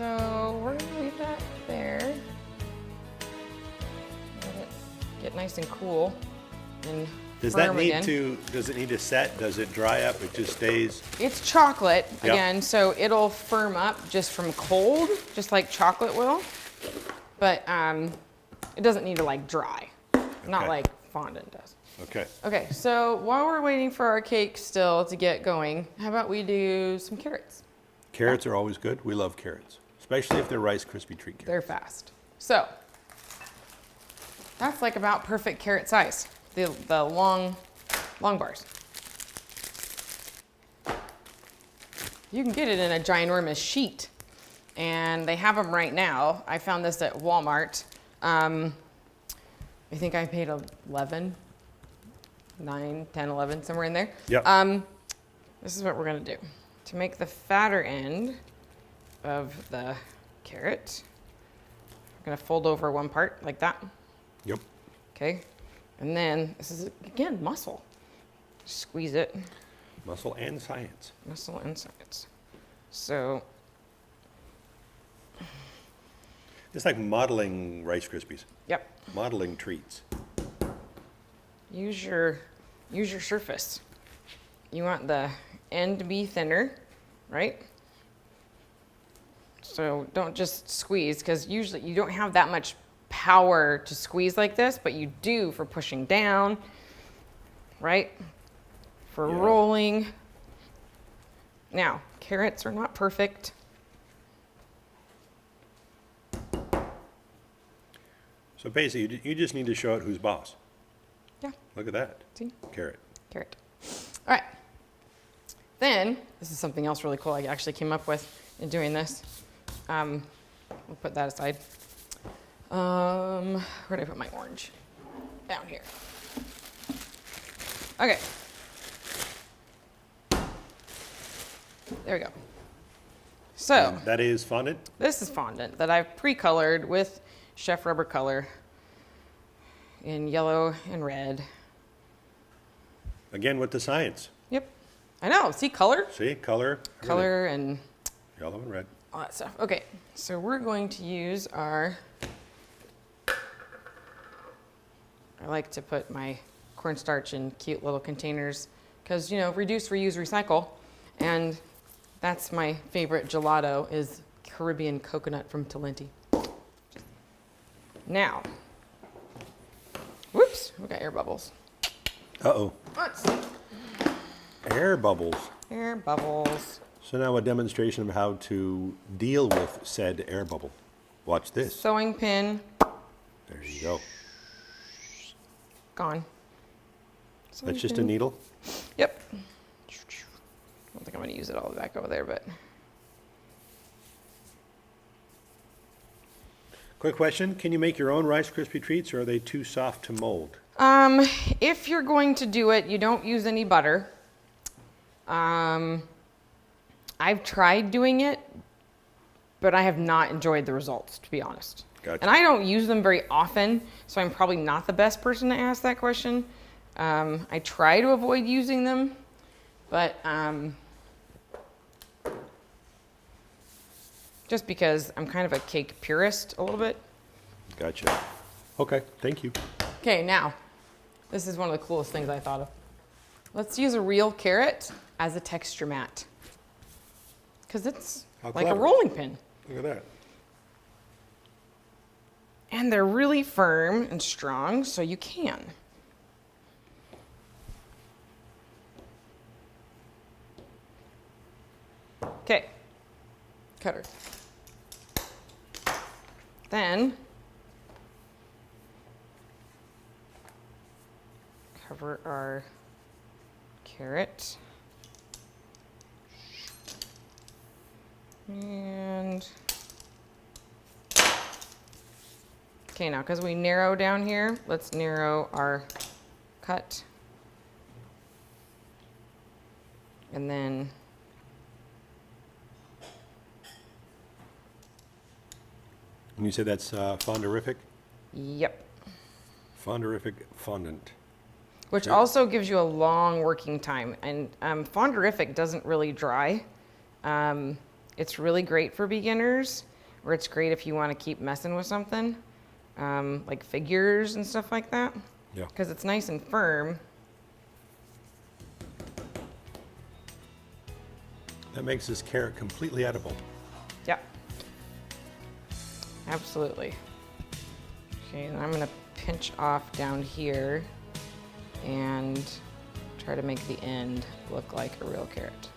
So we're gonna leave that there. Let it get nice and cool and Does firm that need again. does it need to set? Does it dry up? It just stays? It's chocolate, Yep. again, so it'll firm up just from cold, just like chocolate will. But it doesn't need to like dry, not Okay. like fondant does. Okay. Okay, so while we're waiting for our cake still to get going, how about we do some carrots? Carrots are always good. We love carrots, especially if they're Rice Krispie treat carrots. They're fast. So that's like about perfect carrot size, the long bars. You can get it in a ginormous sheet, and they have them right now. I found this at Walmart. I think I paid 11, 9, 10, 11, somewhere in there. Yep. This is what we're gonna do. To make the fatter end of the carrot, I'm gonna fold over one part like that. Yep. Okay, and then this is, again, muscle. Squeeze it. Muscle and science. Muscle and science. So, It's like modeling Rice Krispies, yep, modeling treats. use your surface. You want the end to be thinner, right? So don't just squeeze, because usually you don't have that much power to squeeze like this, but you do for pushing down, right? For Yeah. rolling. Now, carrots are not perfect. So basically, you just need to show it who's boss. Yeah, Look at that. see? Carrot. Carrot. All right. Then, this is something else really cool I actually came up with in doing this. We'll put that aside. Where did I put my orange? Down here. Okay. There we go. So, And that is fondant. this is fondant that I've pre-colored with Chef Rubber color in yellow and red. Again with the science. Yep. I know. See, color? See, color. everything. Color and Yellow and red. all that stuff. Okay, so we're going to use our, I like to put my cornstarch in cute little containers because, you know, reduce, reuse, recycle. And that's my favorite gelato is Caribbean coconut from Talenti. Now, whoops, we got air bubbles. Uh-oh. Let's Air bubbles. air bubbles. So now a demonstration of how to deal with said air bubble. Watch this. Sewing pin, There you go. gone. Sewing That's just a pin. needle. Yep. I don't think I'm going to use it all the way back over there, but Quick question. Can you make your own Rice Krispie treats or are they too soft to mold? if you're going to do it, you don't use any butter. I've tried doing it, but I have not enjoyed the results, to be honest. Gotcha. And I don't use them very often, so I'm probably not the best person to ask that question. I try to avoid using them, but just because I'm kind of a cake purist a little bit. Gotcha. Okay, thank you. Okay, now, this is one of the coolest things I thought of. Let's use a real carrot as a texture mat. Because it's How like a clever. rolling pin. Look at that. And they're really firm and strong, so you can. Okay, cutter. Then, cover our carrot. And, okay, now because we narrow down here, let's narrow our cut. And then And you said that's fonderific? yep. Fonderific fondant. Which Okay. also gives you a long working time. And fonderific doesn't really dry. It's really great for beginners. or it's great if you want to keep messing with something, like figures and stuff like that. Yeah. Because it's nice and firm. That makes this carrot completely edible. Yep. Absolutely. Okay, and I'm gonna pinch off down here and try to make the end look like a real carrot.